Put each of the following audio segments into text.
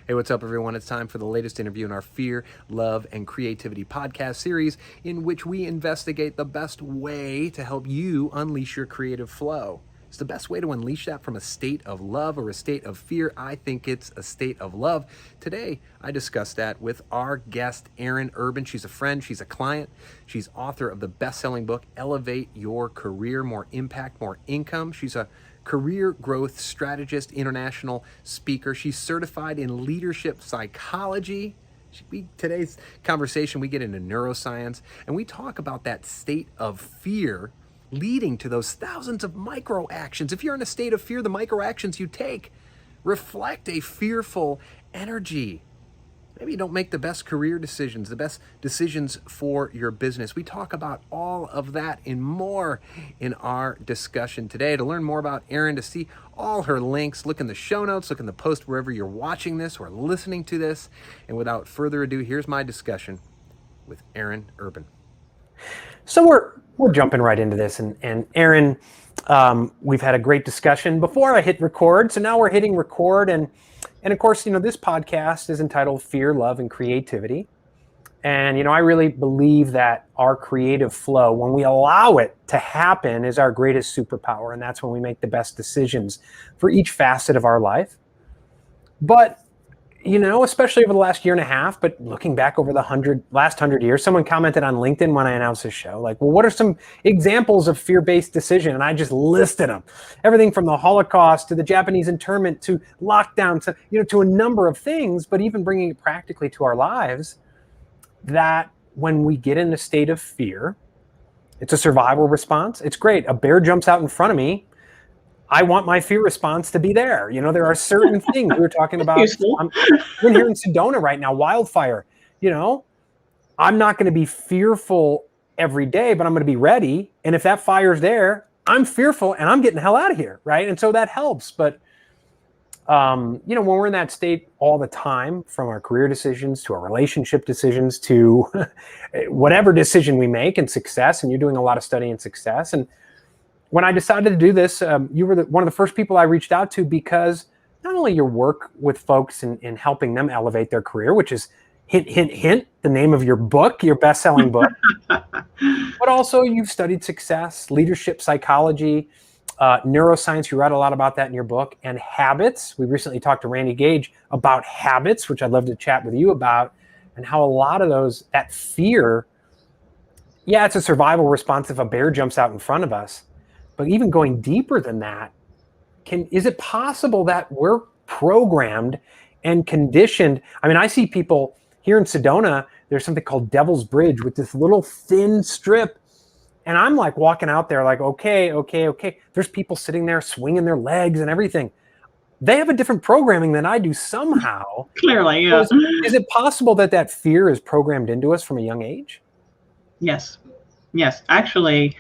Hey, what's up, everyone? It's time for the latest interview in our Fear, Love, and Creativity podcast series, in which we investigate the best way to help you unleash your creative flow. It's the best way to unleash that from a state of love or a state of fear. I think it's a state of love. Today, I discuss that with our guest, Erin Urban. She's a friend, she's a client, she's author of the best-selling book, Elevate Your Career, More Impact, More Income. She's a career growth strategist, international speaker. She's certified in leadership psychology. Today's conversation, we get into neuroscience and we talk about that state of fear leading to those thousands of micro actions. If you're in a state of fear, the micro actions you take reflect a fearful energy. Maybe you don't make the best career decisions, the best decisions for your business. We talk about all of that and more in our discussion today. To learn more about Erin, to see all her links, look in the show notes, look in the post wherever you're watching this or listening to this. And without further ado, here's my discussion with Erin Urban. So we're jumping right into this, and Erin, we've had a great discussion before I hit record. So now we're hitting record, and of course, this podcast is entitled Fear, Love, and Creativity. And, I really believe that our creative flow, when we allow it to happen, is our greatest superpower. And that's when we make the best decisions for each facet of our life. But, especially over the last year and a half, but looking back over the last 100 years, someone commented on LinkedIn when I announced this show, like, well, what are some examples of fear-based decision? And I just listed them. Everything from the Holocaust to the Japanese internment to lockdown to a number of things, but even bringing it practically to our lives, that when we get in a state of fear, it's a survival response. It's great. A bear jumps out in front of me. I want my fear response to be there. There are certain things we were talking about. We're here in Sedona right now, wildfire. I'm not going to be fearful every day, but I'm going to be ready. And if that fire's there, I'm fearful and I'm getting the hell out of here, right? And so that helps. But, when we're in that state all the time, from our career decisions to our relationship decisions to whatever decision we make in success, and you're doing a lot of study in success. And when I decided to do this, you were one of the first people I reached out to, because not only your work with folks in helping them elevate their career, which is hint, hint, hint, the name of your book, your best-selling book, but also you've studied success, leadership psychology, neuroscience. You write a lot about that in your book, and habits. We recently talked to Randy Gage about habits, which I'd love to chat with you about, and how a lot of that fear, it's a survival response if a bear jumps out in front of us. But even going deeper than that, is it possible that we're programmed and conditioned? I mean, I see people here in Sedona, there's something called Devil's Bridge with this little thin strip. And I'm like walking out there like, okay. There's people sitting there swinging their legs and everything. They have a different programming than I do somehow. Clearly, yeah. Is it possible that fear is programmed into us from a young age? Yes. Actually,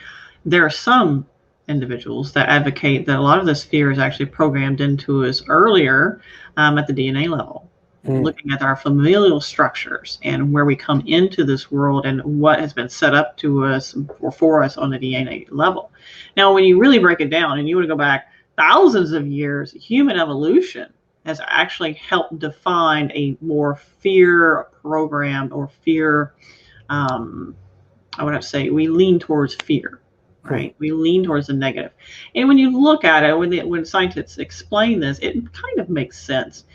there are some individuals that advocate that a lot of this fear is actually programmed into us earlier at the DNA level, looking at our familial structures and where we come into this world and what has been set up to us or for us on the DNA level. Now, when you really break it down and you want to go back thousands of years, human evolution has actually helped define a more fear programmed or fear, I would have to say we lean towards fear. Right, we lean towards the negative, and when you look at it, when scientists explain this, it kind of makes sense.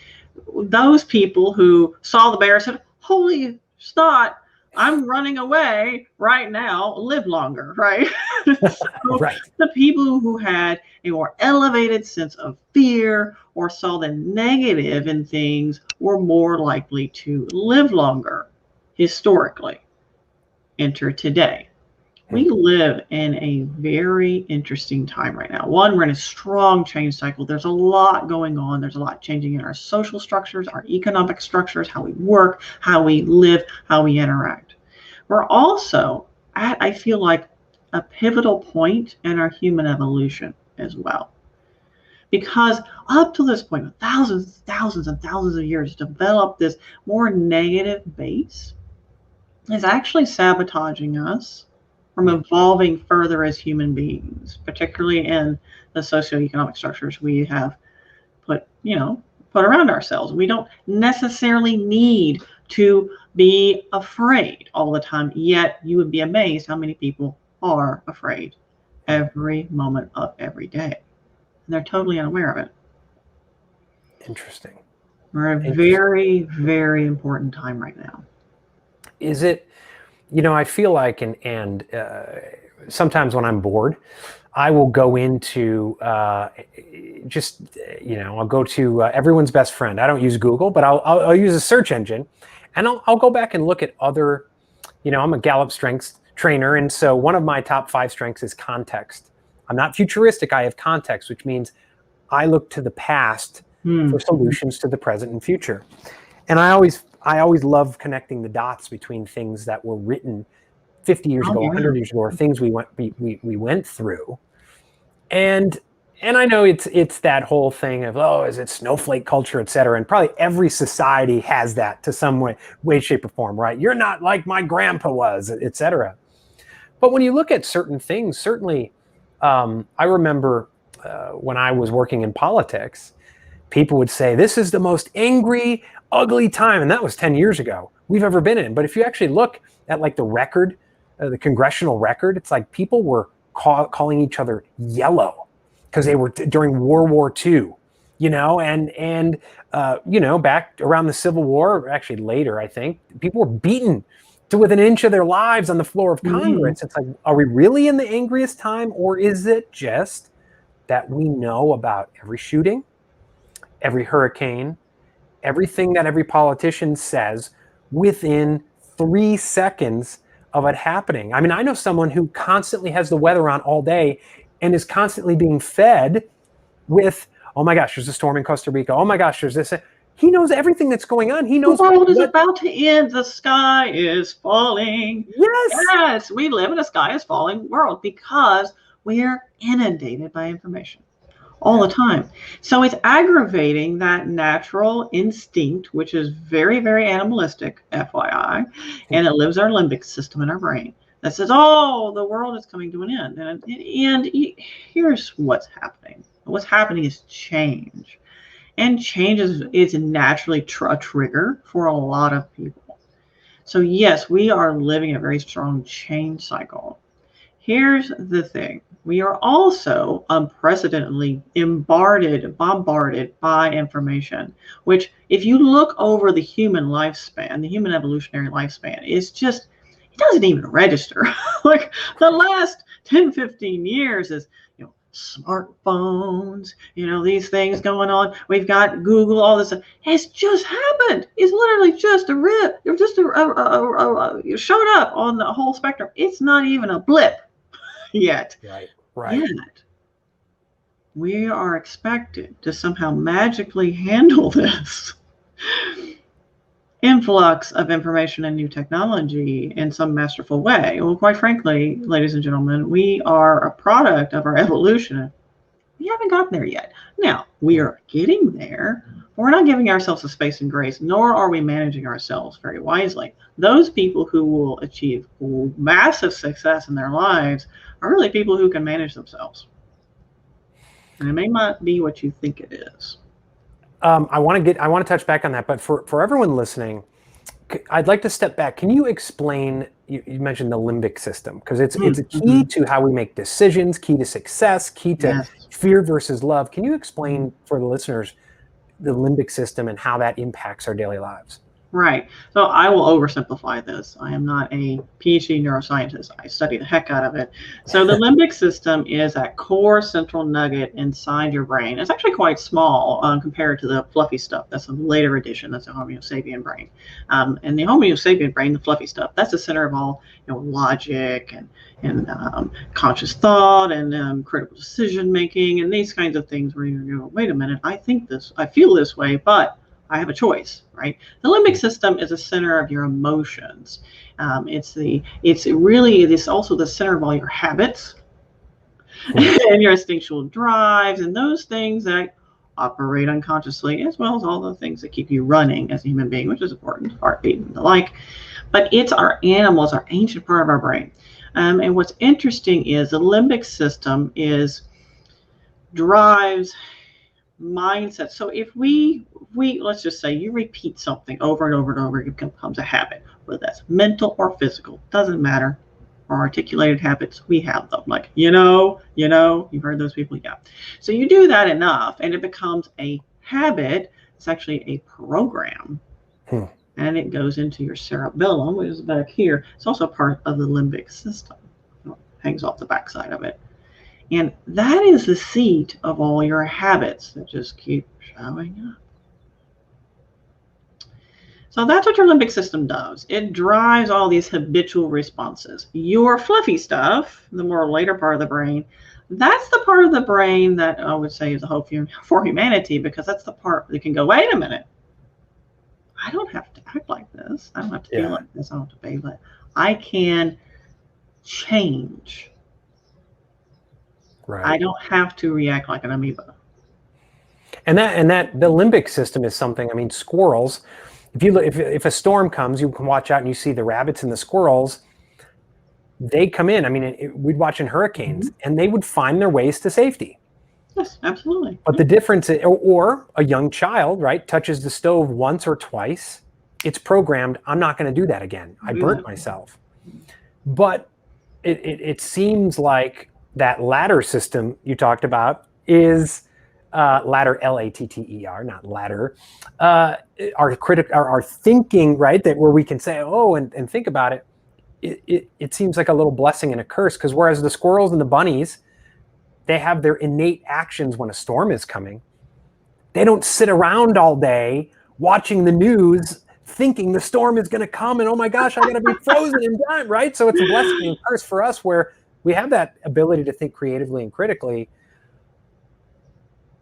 Those people who saw the bear said, "Holy snot, I'm running away right now. Live longer." Right. Right. The people who had a more elevated sense of fear or saw the negative in things were more likely to live longer. Historically, enter today. We live in a very interesting time right now. One, we're in a strong change cycle. There's a lot going on. There's a lot changing in our social structures, our economic structures, how we work, how we live, how we interact. We're also at, I feel like, a pivotal point in our human evolution as well. Because up to this point, thousands and thousands of years, developed this more negative base is actually sabotaging us from evolving further as human beings, particularly in the socioeconomic structures we have put, put around ourselves. We don't necessarily need to be afraid all the time, yet you would be amazed how many people are afraid every moment of every day. And they're totally unaware of it. Interesting. We're a very, very important time right now. Is it, I feel like, and sometimes when I'm bored, I will go into I'll go to everyone's best friend. I don't use Google, but I'll use a search engine, and I'll go back and look at other, I'm a Gallup strengths trainer, and so one of my top 5 strengths is context. I'm not futuristic. I have context, which means I look to the past for solutions to the present and future. And I always love connecting the dots between things that were written 50 years ago, 100 years ago, or things we went through. And I know it's that whole thing of, is it snowflake culture, et cetera. And probably every society has that to some way, shape, or form, right? You're not like my grandpa was, et cetera. But when you look at certain things, certainly, I remember when I was working in politics, people would say, this is the most angry, ugly time, and that was 10 years ago, we've ever been in. But if you actually look at like the record, the congressional record, it's like people were calling each other yellow because they were during World War II, and back around the Civil War, actually later, I think, people were beaten to within an inch of their lives on the floor of Congress. It's like, are we really in the angriest time, or is it just that we know about every shooting, every hurricane, everything that every politician says within 3 seconds of it happening? I mean, I know someone who constantly has the weather on all day and is constantly being fed with, oh my gosh, there's a storm in Costa Rica. Oh my gosh, there's this. He knows everything that's going on. He knows the world is about to end. The sky is falling. Yes, we live in a sky is falling world because we are inundated by information all the time. So it's aggravating that natural instinct, which is very, very animalistic, FYI, and it lives our limbic system in our brain that says, oh, the world is coming to an end. And here's what's happening. What's happening is change. And change is naturally a trigger for a lot of people. So yes, we are living a very strong change cycle. Here's the thing. We are also unprecedentedly bombarded by information, which if you look over the human lifespan, the human evolutionary lifespan, is just, it doesn't even register. Like the last 10, 15 years is, smartphones, these things going on. We've got Google, all this stuff. It's just happened. It's literally just a rip. It just showed up on the whole spectrum. It's not even a blip yet. Right. Yet we are expected to somehow magically handle this influx of information and new technology in some masterful way. Well, quite frankly, ladies and gentlemen, we are a product of our evolution. We haven't gotten there yet. Now, we are getting there, but we're not giving ourselves the space and grace, nor are we managing ourselves very wisely. Those people who will achieve massive success in their lives are really people who can manage themselves. And it may not be what you think it is. I want to touch back on that, but for everyone listening, I'd like to step back. Can you explain? You mentioned the limbic system because it's a key to how we make decisions, key to success, key to fear versus love. Can you explain for the listeners the limbic system and how that impacts our daily lives? Right. So I will oversimplify this. I am not a PhD neuroscientist. I study the heck out of it. So the limbic system is that core central nugget inside your brain. It's actually quite small compared to the fluffy stuff. That's a later addition. That's the Homo sapien brain. And the Homo sapien brain, the fluffy stuff, that's the center of all logic and conscious thought and critical decision making and these kinds of things where you go, wait a minute, I think this, I feel this way, but I have a choice, right? The limbic system is the center of your emotions. It's also the center of all your habits and your instinctual drives and those things that operate unconsciously, as well as all the things that keep you running as a human being, which is important, heartbeat and the like. But it's our animals, our ancient part of our brain. And what's interesting is the limbic system drives mindset. So if we let's just say you repeat something over and over and over, it becomes a habit, whether that's mental or physical, doesn't matter. Or articulated habits, we have them. Like, you've heard those people, yeah. So you do that enough and it becomes a habit. It's actually a program. And it goes into your cerebellum, which is back here. It's also part of the limbic system. It hangs off the backside of it. And that is the seat of all your habits that just keep showing up. So that's what your limbic system does. It drives all these habitual responses. Your fluffy stuff, the more later part of the brain, that's the part of the brain that I would say is a hope for humanity, because that's the part that can go, wait a minute. I don't have to act like this. I don't have to feel like this. I don't have to behave like I can change. Right. I don't have to react like an amoeba. And that the limbic system is something. I mean, squirrels. If a storm comes, you can watch out and you see the rabbits and the squirrels. They come in. I mean, we'd watch in hurricanes, and they would find their ways to safety. Yes, absolutely. But the difference is, or a young child, right, touches the stove once or twice, it's programmed. I'm not going to do that again. I burnt myself. But it seems like that ladder system you talked about is ladder, L-A-T-T-E-R, not ladder. Our thinking, right, that where we can say, oh, and think about it. It seems like a little blessing and a curse, because whereas the squirrels and the bunnies, they have their innate actions when a storm is coming. They don't sit around all day watching the news thinking the storm is going to come and, oh my gosh, I'm going to be frozen and die, right? So it's a blessing and curse for us, where we have that ability to think creatively and critically.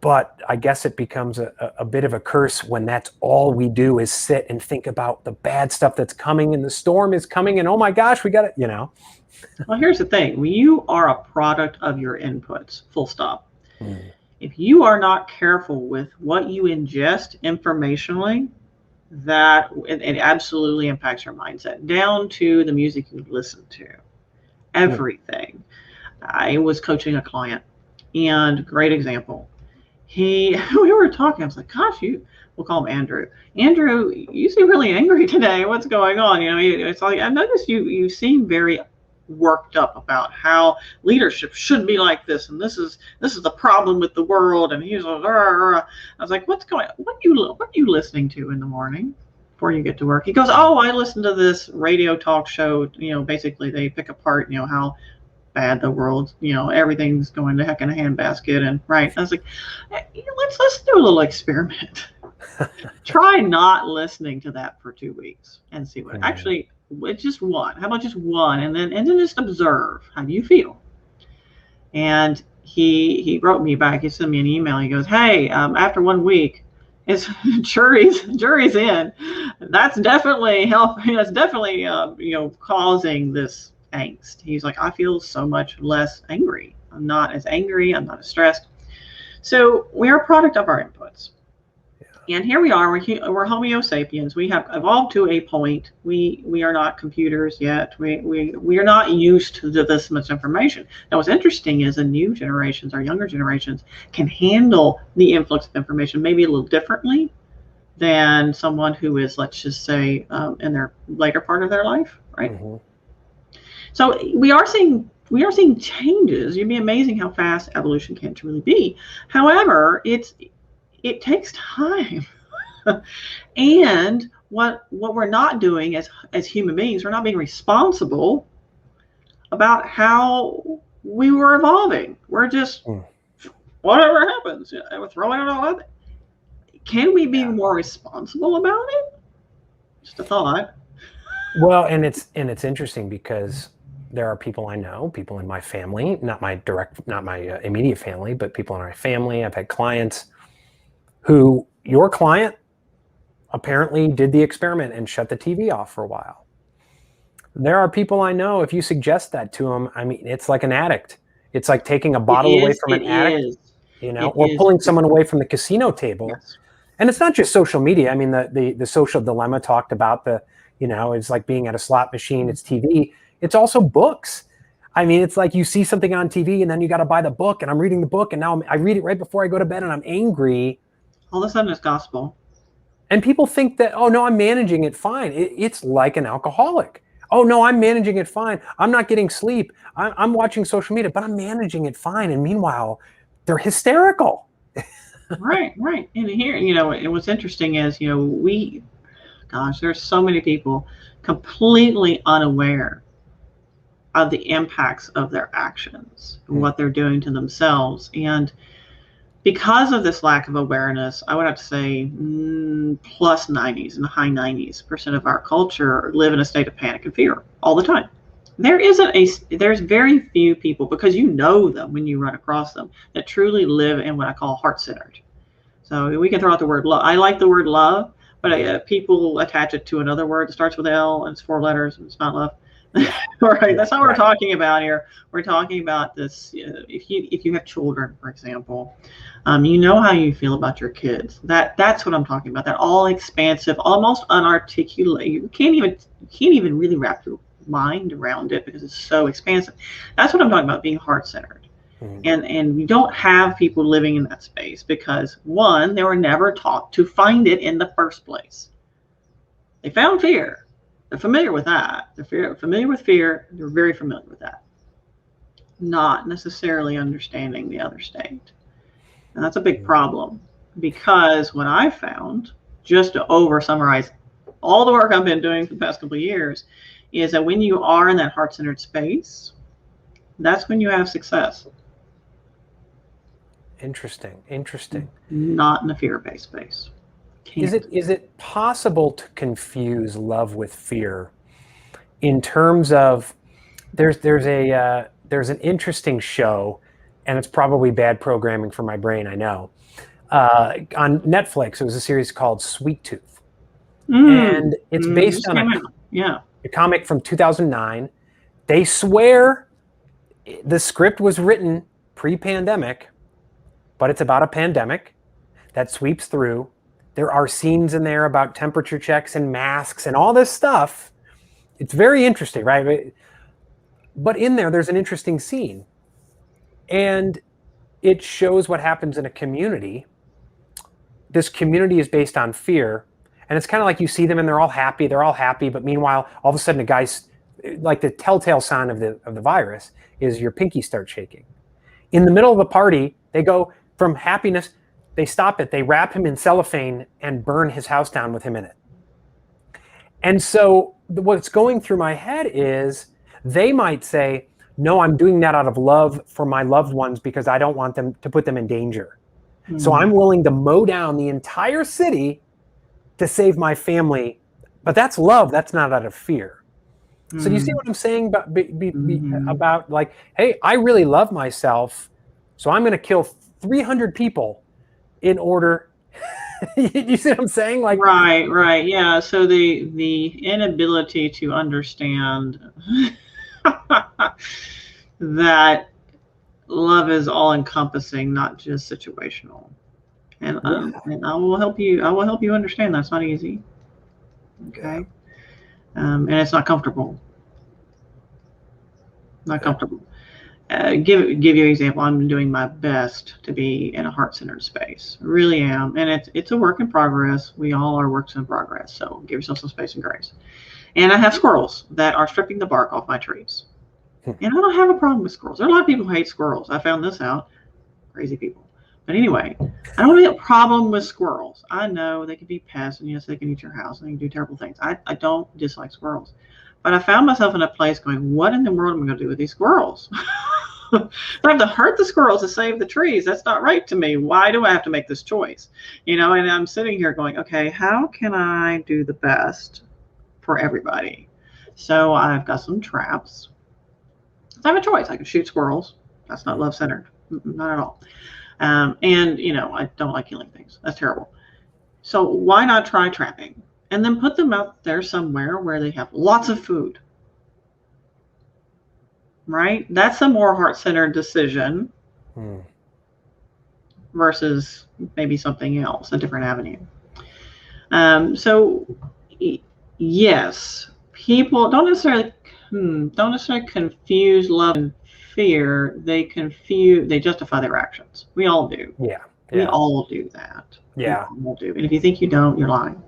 But I guess it becomes a bit of a curse when that's all we do is sit and think about the bad stuff that's coming, and the storm is coming, and oh my gosh, we got it, Well, here's the thing. You are a product of your inputs, full stop. If you are not careful with what you ingest informationally, that it absolutely impacts your mindset, down to the music you listen to, everything. I was coaching a client, and great example. We were talking. I was like, gosh, we'll call him Andrew. Andrew, you seem really angry today. What's going on? It's like, I noticed you seem very worked up about how leadership should be like this, and this is the problem with the world. And he's like, I was like, what's going on? What are you listening to in the morning before you get to work? He goes, oh, I listen to this radio talk show. Basically they pick apart, how bad the world, everything's going to heck in a handbasket. And right, I was like, let's do a little experiment. Try not listening to that for 2 weeks and see what actually. It's just one. How about just one, and then just observe. How do you feel? And he wrote me back. He sent me an email. He goes, "Hey, after 1 week, it's jury's in. That's definitely helping. That's definitely causing this angst." He's like, "I feel so much less angry. I'm not as angry. I'm not as stressed." So we are a product of our inputs. And here we are, we're Homo sapiens. We have evolved to a point. We are not computers yet. We are not used to this much information. Now, what's interesting is the new generations, our younger generations, can handle the influx of information maybe a little differently than someone who is, let's just say, in their later part of their life, right? So we are seeing changes. You'd be amazing how fast evolution can truly be. However, it takes time. And what we're not doing as human beings, we're not being responsible about how we were evolving. We're just whatever happens, we're throwing it all out there. Can we be more responsible about it? Just a thought. Well, and it's interesting because there are people I know, people in my family, not my immediate family, but people in our family. I've had clients who, your client apparently did the experiment and shut the TV off for a while. There are people I know, if you suggest that to them, I mean, it's like an addict. It's like taking a bottle away from an addict, or pulling someone away from the casino table. Yes. And it's not just social media. I mean, the social dilemma talked about it's like being at a slot machine, it's TV. It's also books. I mean, it's like you see something on TV and then you got to buy the book, and I'm reading the book, and now I read it right before I go to bed and I'm angry. All of a sudden it's gospel. And people think that, oh no, I'm managing it fine. It's like an alcoholic. Oh no, I'm managing it fine. I'm not getting sleep. I'm watching social media, but I'm managing it fine. And meanwhile, they're hysterical. Right. And here, and what's interesting is, there's so many people completely unaware of the impacts of their actions, what they're doing to themselves. And because of this lack of awareness, I would have to say plus 90s and high 90s% of our culture live in a state of panic and fear all the time. There's very few people, because you know them when you run across them, that truly live in what I call heart-centered. So we can throw out the word love. I like the word love, but people attach it to another word that starts with L and it's 4 letters and it's not love. Yeah. Right. That's not what we're talking about here. We're talking about this. If you have children, for example, you know how you feel about your kids. That's what I'm talking about. That all expansive, almost unarticulate. You can't even really wrap your mind around it because it's so expansive. That's what I'm talking about, being heart-centered. And you don't have people living in that space because, one, they were never taught to find it in the first place. They found fear. They're familiar with that. They're familiar with fear. They're very familiar with that. Not necessarily understanding the other state. And that's a big problem, because what I found, just to over summarize all the work I've been doing for the past couple of years, is that when you are in that heart-centered space, that's when you have success. Interesting. Not in a fear-based space. Is it possible to confuse love with fear in terms of there's an interesting show, and it's probably bad programming for my brain, I know. On Netflix, it was a series called Sweet Tooth. And it's based on a comic from 2009. They swear the script was written pre-pandemic, but it's about a pandemic that sweeps through. There are scenes in there about temperature checks and masks and all this stuff. It's very interesting, right? But in there's an interesting scene. And it shows what happens in a community. This community is based on fear. And it's kind of like you see them and they're all happy. But meanwhile, all of a sudden, a guy's like, the telltale sign of the virus is your pinky starts shaking. In the middle of a party, they go from happiness. They stop it. They wrap him in cellophane and burn his house down with him in it. And so what's going through my head is they might say, no, I'm doing that out of love for my loved ones because I don't want them to put them in danger. So I'm willing to mow down the entire city to save my family. But that's love. That's not out of fear. So do you see what I'm saying about like, hey, I really love myself, so I'm going to kill 300 people in order. You see what I'm saying? Like, right, yeah. So the inability to understand that love is all encompassing, not just situational. And I will help you. I will help you understand that's not easy. Okay. And it's not comfortable. Not comfortable. Give you an example. I'm doing my best to be in a heart-centered space. I really am. And it's a work in progress. We all are works in progress. So give yourself some space and grace. And I have squirrels that are stripping the bark off my trees. And I don't have a problem with squirrels. There are a lot of people who hate squirrels. I found this out. Crazy people. But anyway, I don't have a problem with squirrels. I know they can be pests, and yes, they can eat your house and they can do terrible things. I don't dislike squirrels. But I found myself in a place going, what in the world am I going to do with these squirrels? I have to hurt the squirrels to save the trees. That's not right to me. Why do I have to make this choice? And I'm sitting here going, okay, how can I do the best for everybody? So I've got some traps. So I have a choice. I can shoot squirrels. That's not love-centered. Not at all. And, I don't like killing things. That's terrible. So why not try trapping? And then put them out there somewhere where they have lots of food. Right? That's a more heart-centered decision versus maybe something else, a different avenue. So yes, people don't necessarily, don't necessarily confuse love and fear. They justify their actions. We all do. Yeah. We all do that. Yeah. We all do. And if you think you don't, you're lying.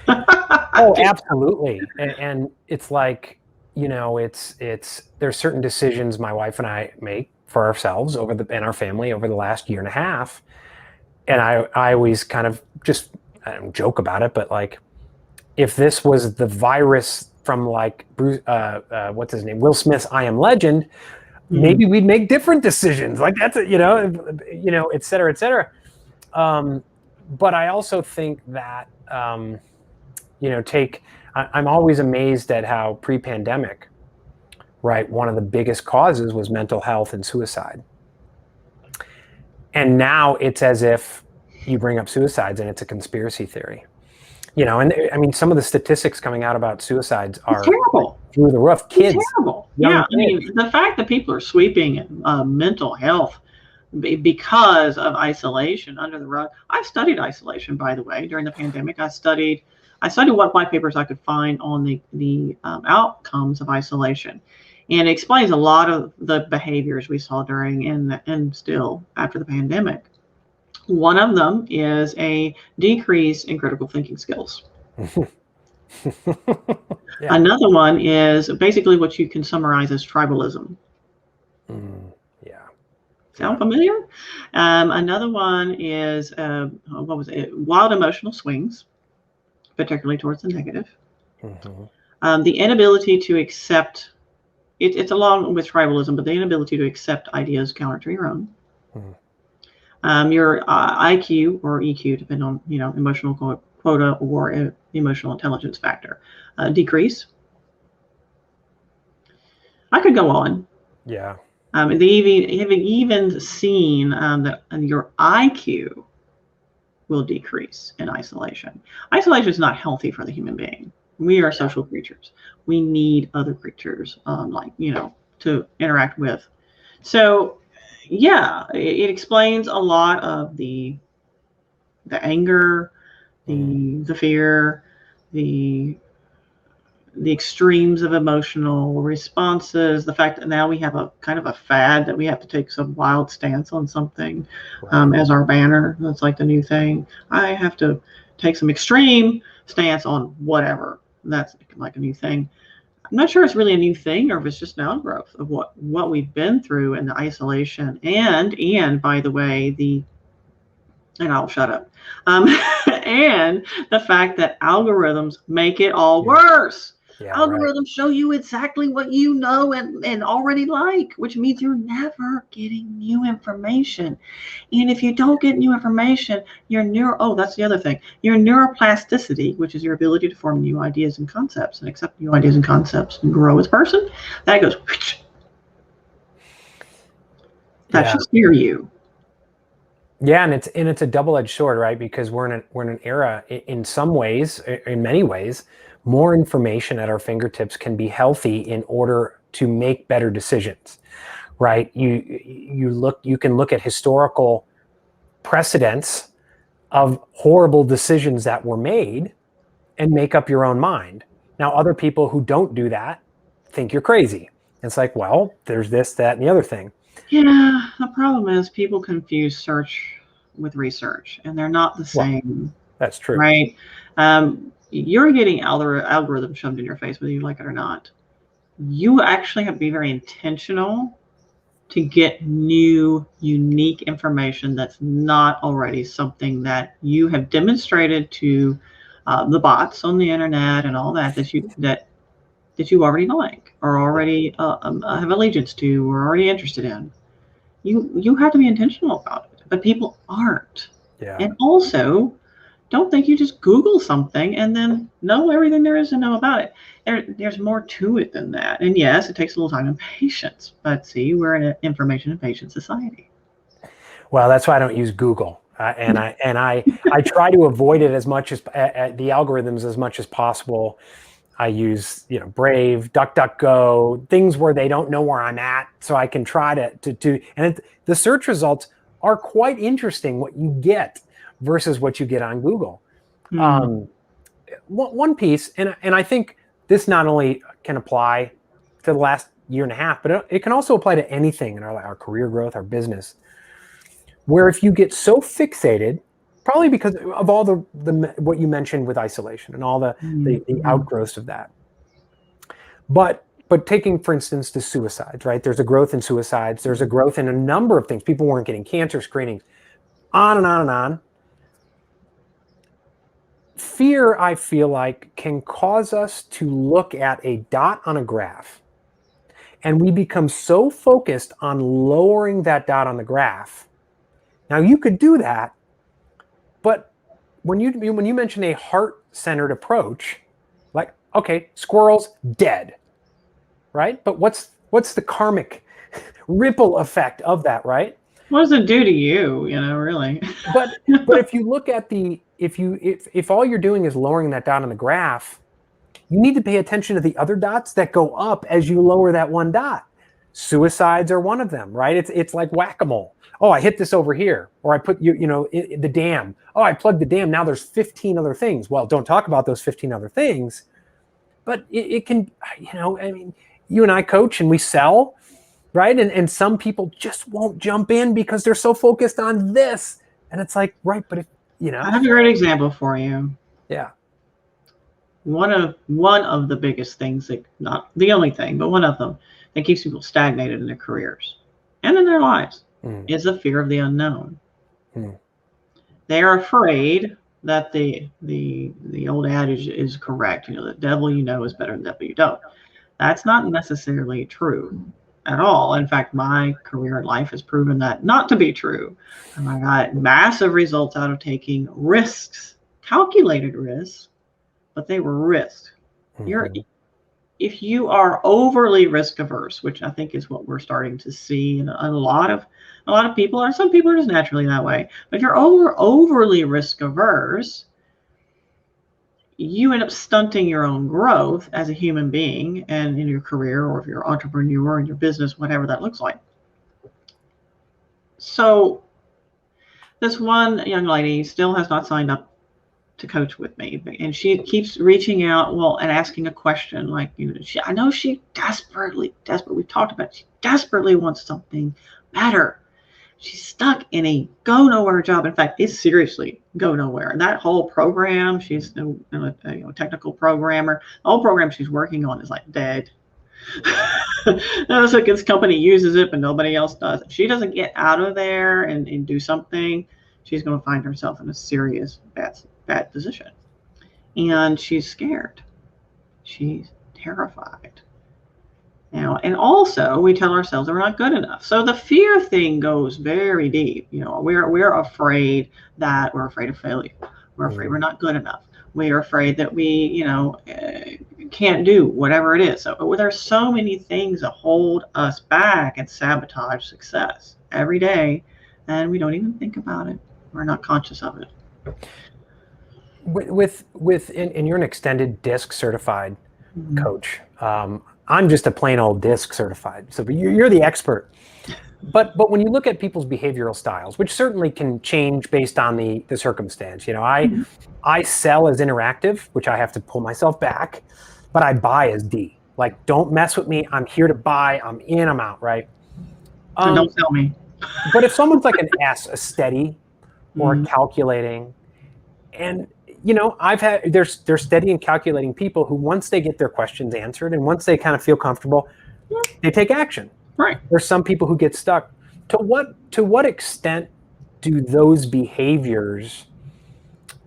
Oh, absolutely. And it's like, there's certain decisions my wife and I make for ourselves and our family over the last year and a half. And I always kind of just, I don't joke about it, but like, if this was the virus from like Bruce, what's his name? Will Smith's I Am Legend, maybe we'd make different decisions. Like that's it, et cetera, et cetera. But I also think that, I'm always amazed at how pre-pandemic, right, one of the biggest causes was mental health and suicide. And now it's as if you bring up suicides and it's a conspiracy theory. And I mean, some of the statistics coming out about suicides are terrible. Through the roof. Kids. It's terrible. Yeah, I mean, the fact that people are sweeping mental health because of isolation under the rug. I studied isolation, by the way, during the pandemic. I studied what white papers I could find on the outcomes of isolation, and it explains a lot of the behaviors we saw during and still after the pandemic. One of them is a decrease in critical thinking skills. Yeah. Another one is basically what you can summarize as tribalism. Yeah. Sound familiar? Another one is, wild emotional swings, particularly towards the negative. The inability to accept, it's along with tribalism, but the inability to accept ideas counter to your own. Your IQ or EQ, depending on, emotional quota or emotional intelligence factor, decrease. I could go on. Yeah. They have even seen that your IQ will decrease in isolation. Isolation is not healthy for the human being. We are social creatures. We need other creatures, to interact with. So, yeah, it explains a lot of the anger, the fear, the extremes of emotional responses, the fact that now we have a kind of a fad that we have to take some wild stance on something as our banner. That's like the new thing. I have to take some extreme stance on whatever. That's like a new thing. I'm not sure it's really a new thing or if it's just an outgrowth of what we've been through in the isolation and by the way, and I'll shut up. And the fact that algorithms make it all worse. Yeah, algorithms show you exactly what you know and already like, which means you're never getting new information. And if you don't get new information, that's the other thing. Your neuroplasticity, which is your ability to form new ideas and concepts and accept new ideas and concepts and grow as a person, that goes. That should scare you. Yeah, and it's a double-edged sword, right? Because we're in an era, in some ways, in many ways, more information at our fingertips can be healthy in order to make better decisions, right? You can look at historical precedents of horrible decisions that were made and make up your own mind. Now, other people who don't do that think you're crazy. It's like, well, there's this, that, and the other thing. Yeah, the problem is people confuse search with research, and they're not the same. Well, that's true. Right? You're getting algorithms shoved in your face, whether you like it or not. You actually have to be very intentional to get new, unique information that's not already something that you have demonstrated to the bots on the internet and all that you already like or already have allegiance to or already interested in. You have to be intentional about it, but people aren't. Yeah. And also, don't think you just Google something and then know everything there is to know about it. There's more to it than that. And yes, it takes a little time and patience. But see, we're in an information and patience society. Well, that's why I don't use Google, and I try to avoid it as much as the algorithms as much as possible. I use Brave, DuckDuckGo, things where they don't know where I'm at, so I can try to and the search results are quite interesting. What you get versus what you get on Google. One piece, and I think this not only can apply to the last year and a half, but it can also apply to anything in our career growth, our business, where if you get so fixated, probably because of all the what you mentioned with isolation and all the outgrowths of that. But taking, for instance, the suicides, right? There's a growth in suicides. There's a growth in a number of things. People weren't getting cancer screenings, on and on and on. Fear, I feel like, can cause us to look at a dot on a graph, and we become so focused on lowering that dot on the graph. Now, you could do that, but when you mention a heart-centered approach, like, okay, squirrels dead, right? But what's the karmic ripple effect of that, right? What does it do to you, really? But if you look at if all you're doing is lowering that dot on the graph, you need to pay attention to the other dots that go up as you lower that one dot. Suicides are one of them, right? It's like whack-a-mole. Oh, I hit this over here, or I put the dam. Oh, I plugged the dam. Now there's 15 other things. Well, don't talk about those 15 other things, but it can, I mean, you and I coach and we sell, right? And some people just won't jump in because they're so focused on this, and it's like, right, but if I have a great example for you. Yeah. One of the biggest things that, not the only thing, but one of them that keeps people stagnated in their careers and in their lives is the fear of the unknown. They are afraid that the old adage is correct. The devil you know is better than the devil you don't. That's not necessarily true at all. In fact, my career in life has proven that not to be true. And I got massive results out of taking risks, calculated risks, but they were risks. If you are overly risk averse, which I think is what we're starting to see in a lot of people, or some people are just naturally that way. But if you're overly risk averse, you end up stunting your own growth as a human being and in your career, or if you're an entrepreneur in your business, whatever that looks like. So this one young lady still has not signed up to coach with me, and she keeps reaching out, and asking a question like, I know she desperately, we've talked about it, she desperately wants something better. She's stuck in a go nowhere job. In fact, it's seriously go nowhere. And that whole program, she's a technical programmer. The whole program she's working on is like dead. So this company uses it, but nobody else does. If she doesn't get out of there and do something, she's going to find herself in a serious bad position. And she's scared. She's terrified. And also we tell ourselves that we're not good enough. So the fear thing goes very deep. We're afraid of failure. We're afraid we're not good enough. We are afraid that we, can't do whatever it is. So there's so many things that hold us back and sabotage success every day, and we don't even think about it. We're not conscious of it. And you're an extended DISC certified coach. I'm just a plain old DISC certified. So you're the expert. But when you look at people's behavioral styles, which certainly can change based on the circumstance, I sell as interactive, which I have to pull myself back, but I buy as D. Like, don't mess with me. I'm here to buy. I'm in. I'm out. Right. So don't sell me. But if someone's like an S, a steady, or calculating, and there's steady and calculating people who, once they get their questions answered and once they kind of feel comfortable, they take action. Right. There's some people who get stuck. To what extent do those behaviors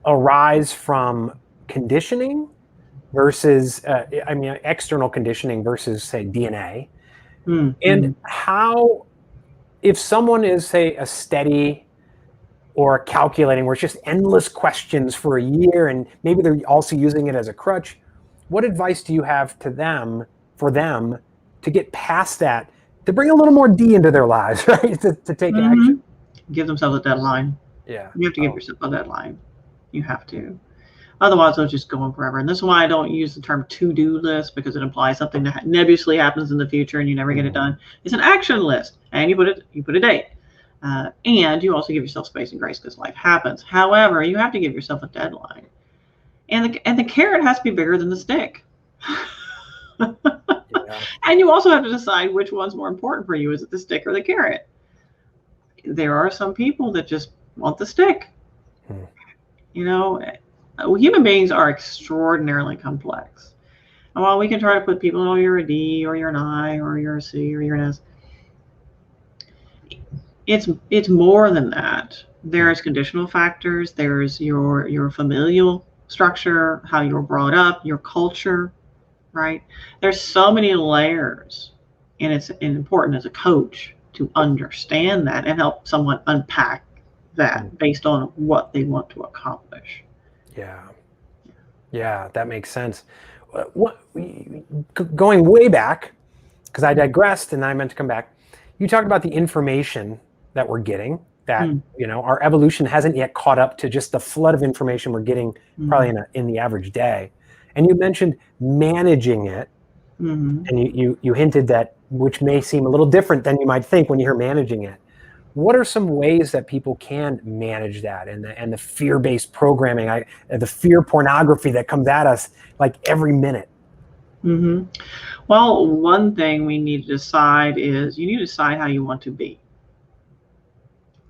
arise from conditioning versus, external conditioning versus, say, DNA? And how, if someone is, say, a steady or calculating, where it's just endless questions for a year, and maybe they're also using it as a crutch, what advice do you have for them to get past that, to bring a little more D into their lives, right? to take action? Give themselves a deadline. Yeah. You have to give yourself a deadline. You have to. Otherwise, they'll just go on forever. And this is why I don't use the term to-do list, because it implies something that nebulously happens in the future and you never get it done. It's an action list, and you put a date. And you also give yourself space and grace because life happens. However, you have to give yourself a deadline. And the carrot has to be bigger than the stick. And you also have to decide which one's more important for you. Is it the stick or the carrot? There are some people that just want the stick. You know, human beings are extraordinarily complex. And while we can try to put people, oh, you're a D or you're an I or you're a C or you're an S, it's more than that. There's conditional factors. There's your familial structure, how you were brought up, your culture, right? There's so many layers, and it's important as a coach to understand that and help someone unpack that based on what they want to accomplish. Yeah, that makes sense. Going way back, because I digressed and I meant to come back, you talked about the information that we're getting, that our evolution hasn't yet caught up to just the flood of information we're getting probably in the average day. And you mentioned managing it, and you hinted that, which may seem a little different than you might think when you hear managing it. What are some ways that people can manage that, and the fear-based programming, the fear pornography that comes at us like every minute? Well, one thing we need to decide is you need to decide how you want to be.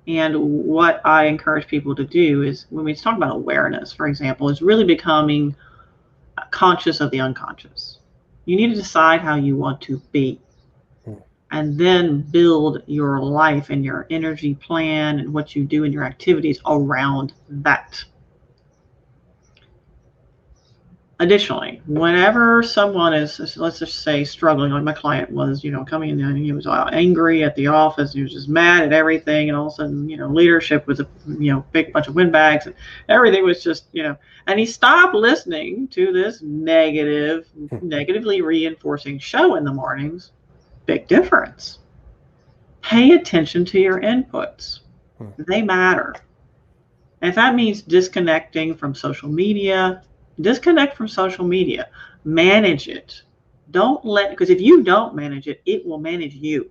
And what I encourage people to do is, when we talk about awareness, for example, is really becoming conscious of the unconscious. You need to decide how you want to be, and then build your life and your energy plan and what you do in your activities around that. Additionally, whenever someone is, let's just say, struggling, like my client was, coming in and he was angry at the office, he was just mad at everything, and all of a sudden, leadership was a, big bunch of windbags, and everything was just, and he stopped listening to this negatively reinforcing show in the mornings. Big difference. Pay attention to your inputs. They matter. And if that means disconnecting from social media, disconnect from social media. Manage it. Don't let, because if you don't manage it, it will manage you.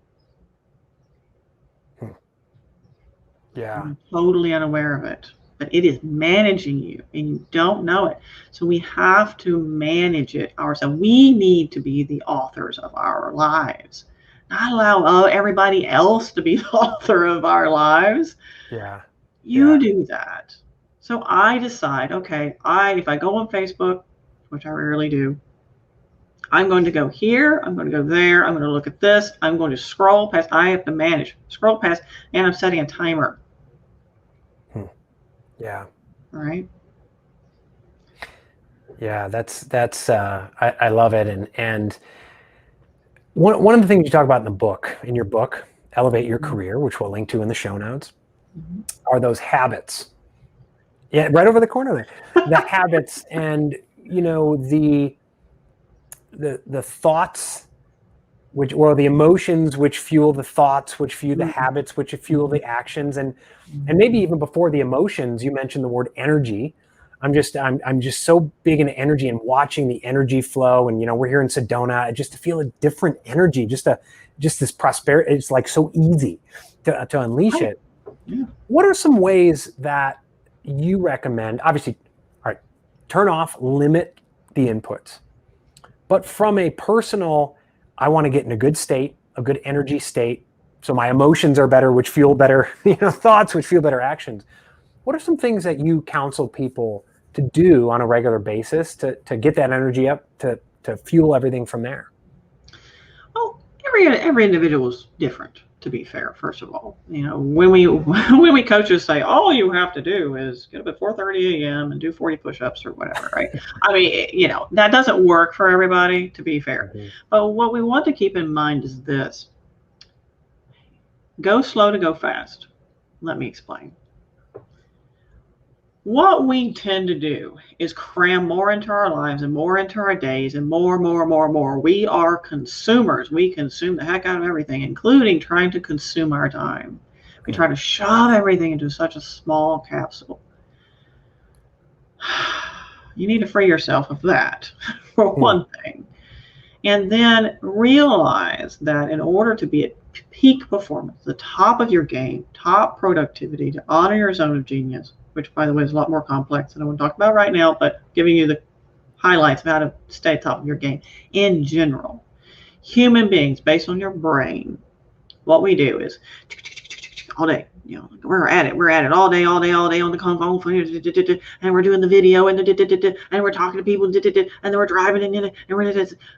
Yeah. I'm totally unaware of it, but it is managing you and you don't know it. So we have to manage it ourselves. We need to be the authors of our lives, not allow everybody else to be the author of our lives. You do that. So I decide, okay, if I go on Facebook, which I rarely do, I'm going to go here, I'm going to go there, I'm going to look at this, I'm going to scroll past, I have to scroll past, and I'm setting a timer. Yeah. All right. Yeah, that's I love it. And one of the things you talk about in your book, Elevate Your Career, which we'll link to in the show notes, are those habits. Yeah, right over the corner there. The habits, and the thoughts, or the emotions which fuel the thoughts, which fuel the habits, which fuel the actions, and maybe even before the emotions, you mentioned the word energy. I'm just so big into energy and watching the energy flow, and we're here in Sedona, just to feel a different energy, just this prosperity. It's like so easy to unleash it. Yeah. What are some ways that you recommend? Obviously, all right, turn off, limit the inputs. But from a personal, I want to get in a good state, a good energy state, so my emotions are better, which fuel better, thoughts, which fuel better actions. What are some things that you counsel people to do on a regular basis to get that energy up, to fuel everything from there? Well, every individual is different, to be fair. First of all, when we coaches say all you have to do is get up at 4:30 a.m. and do 40 push-ups or whatever, right? I mean, that doesn't work for everybody, to be fair. But what we want to keep in mind is this: go slow to go fast. Let me explain. What we tend to do is cram more into our lives and more into our days and more. We are consumers. We consume the heck out of everything, including trying to consume our time. We try to shove everything into such a small capsule. You need to free yourself of that, for one thing. And then realize that in order to be at peak performance, the top of your game, top productivity, to honor your zone of genius, which, by the way, is a lot more complex than I want to talk about right now, but giving you the highlights of how to stay top of your game in general, Human beings, based on your brain, what we do is all day. You know, we're at it all day on the phone, and we're doing the video, and we're talking to people, and then we're driving, and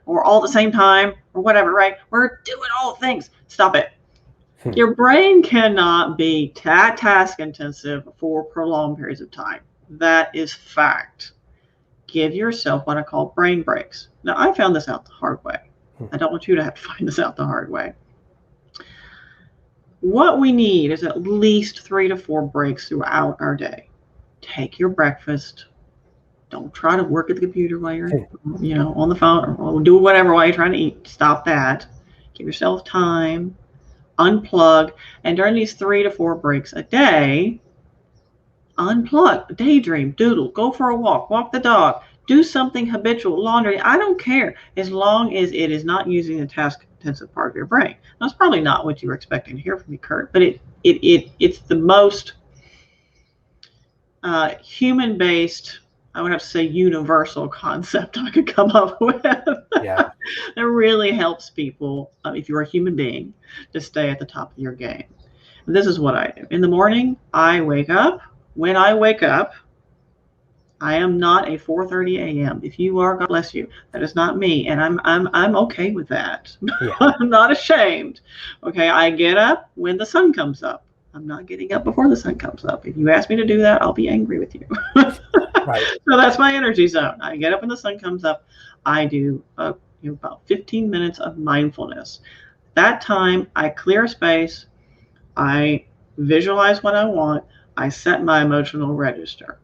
we're all at the same time, or whatever, right? We're doing all things. Stop it. Your brain cannot be task intensive for prolonged periods of time. That is fact. Give yourself what I call brain breaks. Now, I found this out the hard way. I don't want you to have to find this out the hard way. What we need is at least 3 to 4 breaks throughout our day. Take your breakfast. Don't try to work at the computer while you're, on the phone, or do whatever while you're trying to eat. Stop that. Give yourself time. Unplug. And during these 3 to 4 breaks a day, unplug, daydream, doodle, go for a walk the dog, do something habitual, laundry. I don't care, as long as it is not using the task intensive part of your brain. That's probably not what you were expecting to hear from me, Curt, but it's the most human-based, I would have to say universal concept I could come up with. Yeah. It really helps people, if you're a human being, to stay at the top of your game. And this is what I do. In the morning, I wake up. When I wake up, I am not a 4:30 a.m. If you are, God bless you. That is not me, and I'm okay with that. Yeah. I'm not ashamed. Okay, I get up when the sun comes up. I'm not getting up before the sun comes up. If you ask me to do that, I'll be angry with you. Right. So that's my energy zone. I get up when the sun comes up. I do about 15 minutes of mindfulness. That time, I clear space. I visualize what I want. I set my emotional register.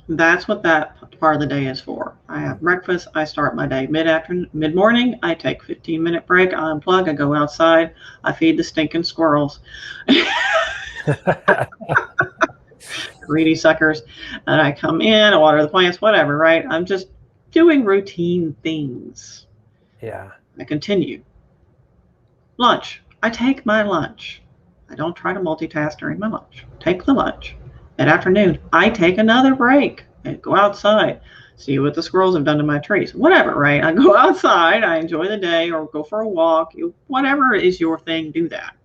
That's what that part of the day is for. I have breakfast. I start my day mid-morning. I take a 15-minute break. I unplug. I go outside. I feed the stinking squirrels. Greedy suckers. And I come in, I water the plants, whatever, right? I'm just doing routine things. Yeah. I continue. Lunch. I take my lunch. I don't try to multitask during my lunch. Take the lunch. At afternoon, I take another break and go outside, see what the squirrels have done to my trees. Whatever, right? I go outside, I enjoy the day, or go for a walk. Whatever is your thing, do that.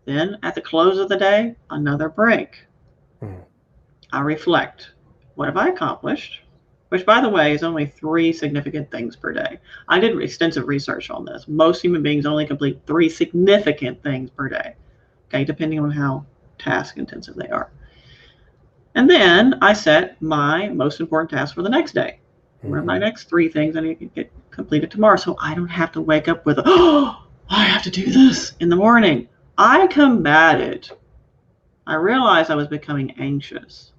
Then at the close of the day, another break. I reflect. What have I accomplished? Which, by the way, is only 3 significant things per day. I did extensive research on this. Most human beings only complete 3 significant things per day, okay, depending on how task intensive they are. And then I set my most important task for the next day. What are my next 3 things I need to get completed tomorrow? So I don't have to wake up with, I have to do this in the morning. I combated. I realized I was becoming anxious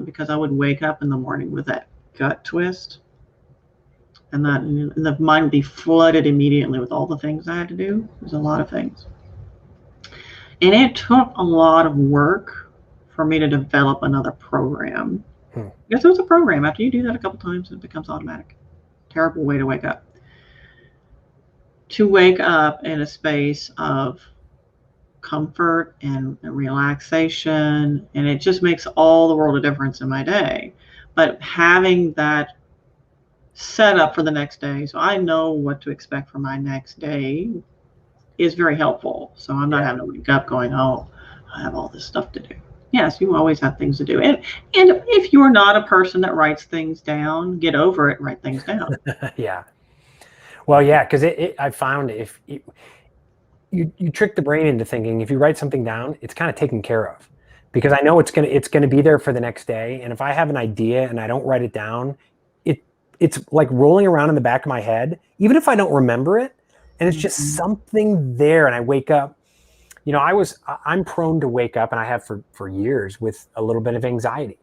because I would wake up in the morning with that gut twist. And the mind would be flooded immediately with all the things I had to do. There's a lot of things. And it took a lot of work for me to develop another program. Because it was a program. After you do that a couple times, it becomes automatic. Terrible way to wake up. To wake up in a space of comfort and relaxation, and it just makes all the world of difference in my day. But having that set up for the next day, so I know what to expect for my next day, is very helpful. So I'm not having to wake up going, I have all this stuff to do. Yes, you always have things to do. And if you're not a person that writes things down, get over it, write things down. Yeah. Well, yeah, because I found if you trick the brain into thinking if you write something down, it's kind of taken care of. Because I know it's gonna be there for the next day. And if I have an idea and I don't write it down, it's like rolling around in the back of my head, even if I don't remember it. And it's just something there. And I wake up. I'm prone to wake up, and I have for years, with a little bit of anxiety.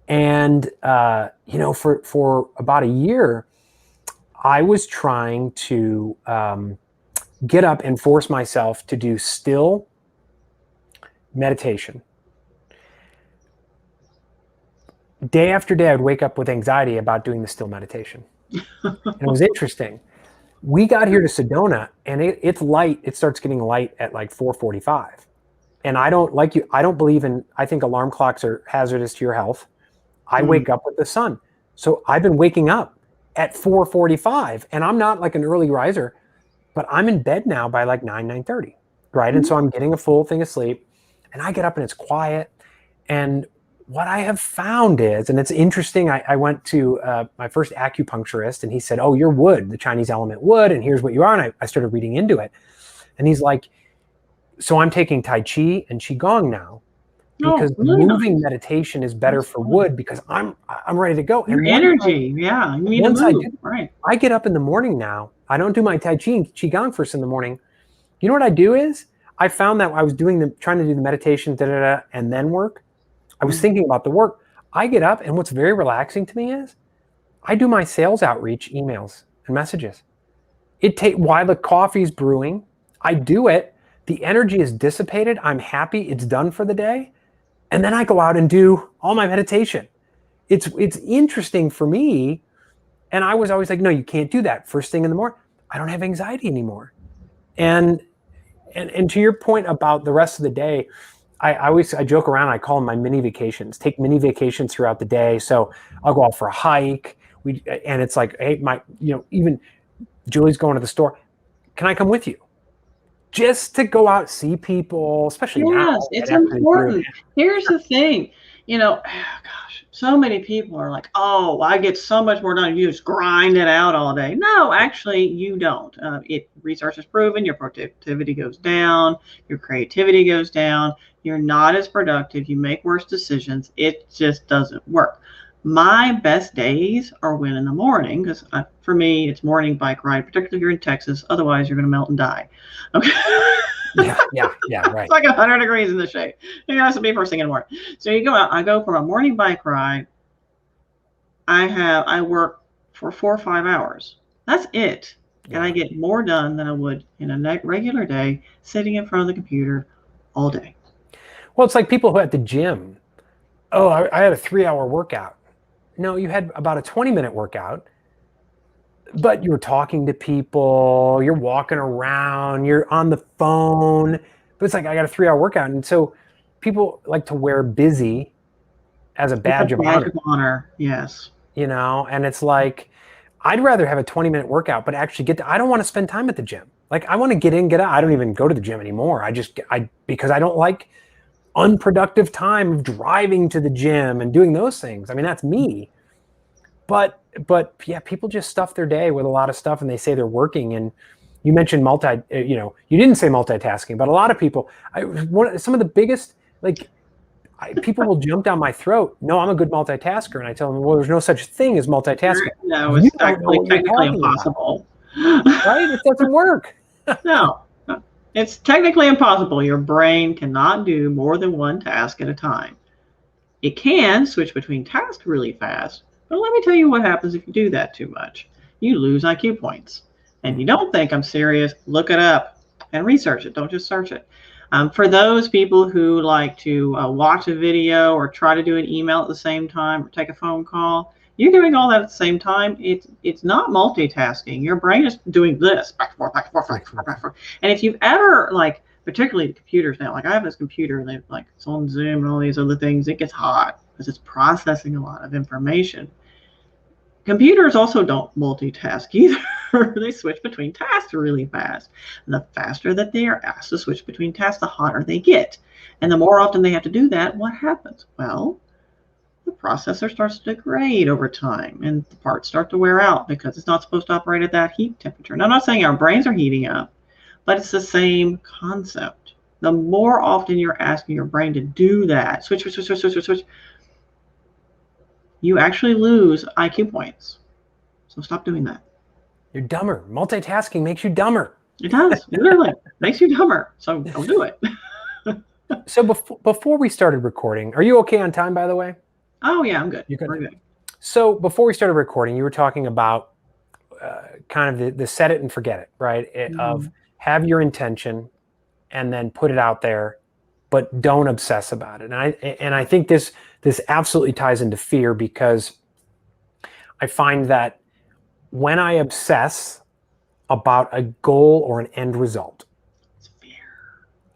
And, for about a year, I was trying to get up and force myself to do still meditation. Day after day, I'd wake up with anxiety about doing the still meditation. And it was interesting. We got here to Sedona, and it's light. It starts getting light at like 4:45. And I don't believe in, I think alarm clocks are hazardous to your health. I wake up with the sun. So I've been waking up at 4:45, and I'm not like an early riser, but I'm in bed now by like 9:30, right? And so I'm getting a full thing of sleep, and I get up and it's quiet. And what I have found is, and it's interesting, I went to my first acupuncturist, and he said, oh, you're wood, the Chinese element wood, and here's what you are. And I started reading into it. And he's like, so I'm taking Tai Chi and Qigong now, because really moving nice. meditation is better for wood, because I'm ready to go. Your And energy, yeah, you need to move, right? I get up in the morning now. I don't do my Tai Chi and Qigong first in the morning. You know what I do is, I found that I was trying to do the meditation, and then work. I was thinking about the work. I get up, and what's very relaxing to me is I do my sales outreach emails and messages. While the coffee's brewing, I do it. The energy is dissipated. I'm happy. It's done for the day. And then I go out and do all my meditation. It's interesting for me. And I was always like, no, you can't do that first thing in the morning. I don't have anxiety anymore. And to your point about the rest of the day, I joke around. I call them my mini vacations. Take mini vacations throughout the day. So I'll go out for a hike. And it's like, hey, even Julie's going to the store. Can I come with you? Just to go out, see people, especially now. Yes, it's important. Here's the thing, gosh, so many people are like, oh, I get so much more done. You just grind it out all day. No, actually, you don't. Research has proven your productivity goes down, your creativity goes down. You're not as productive. You make worse decisions. It just doesn't work. My best days are when in the morning, because for me, it's morning bike ride, particularly here in Texas. Otherwise, you're going to melt and die. Okay. Yeah, right. It's like 100 degrees in the shade. It has to be first thing in the morning. So you go out. I go for a morning bike ride. I work for 4 or 5 hours. That's it. Yeah. And I get more done than I would in a regular day sitting in front of the computer all day. Well, it's like people who are at the gym. Oh, I had a 3-hour workout. No, you had about a 20-minute workout, but you were talking to people, you're walking around, you're on the phone, but it's like, I got a 3-hour workout. And so people like to wear busy as a badge of honor. Yes. And it's like, I'd rather have a 20-minute workout, but actually I don't want to spend time at the gym. Like, I want to get in, get out. I don't even go to the gym anymore. Because I don't like unproductive time of driving to the gym and doing those things. I mean, that's me. But yeah, people just stuff their day with a lot of stuff, and they say they're working. And you mentioned you didn't say multitasking, but a lot of people, some of the biggest, people will jump down my throat. No, I'm a good multitasker. And I tell them, well, there's no such thing as multitasking. No, it's technically impossible. Right? It doesn't work. No. It's technically impossible. Your brain cannot do more than one task at a time. It can switch between tasks really fast, but let me tell you what happens if you do that too much. You lose IQ points. And you don't think I'm serious, look it up and research it. Don't just search it. For those people who like to watch a video or try to do an email at the same time or take a phone call, you're doing all that at the same time. It's not multitasking. Your brain is doing this back and forth, back and forth, back and forth, back and forth. And if you've ever, particularly the computers now, I have this computer and it's on Zoom and all these other things, it gets hot because it's processing a lot of information. Computers also don't multitask either. They switch between tasks really fast. And the faster that they are asked to switch between tasks, the hotter they get. And the more often they have to do that, what happens? Well, the processor starts to degrade over time and the parts start to wear out because it's not supposed to operate at that heat temperature. Now, I'm not saying our brains are heating up, but it's the same concept. The more often you're asking your brain to do that, switch, you actually lose IQ points. So stop doing that. You're dumber. Multitasking makes you dumber. It does. Literally makes you dumber. So don't do it. So before we started recording, are you okay on time, by the way? Oh, yeah, I'm good. We're good. So before we started recording, you were talking about kind of the set it and forget it, right? Of have your intention and then put it out there, but don't obsess about it. And I think this absolutely ties into fear, because I find that when I obsess about a goal or an end result, it's fear.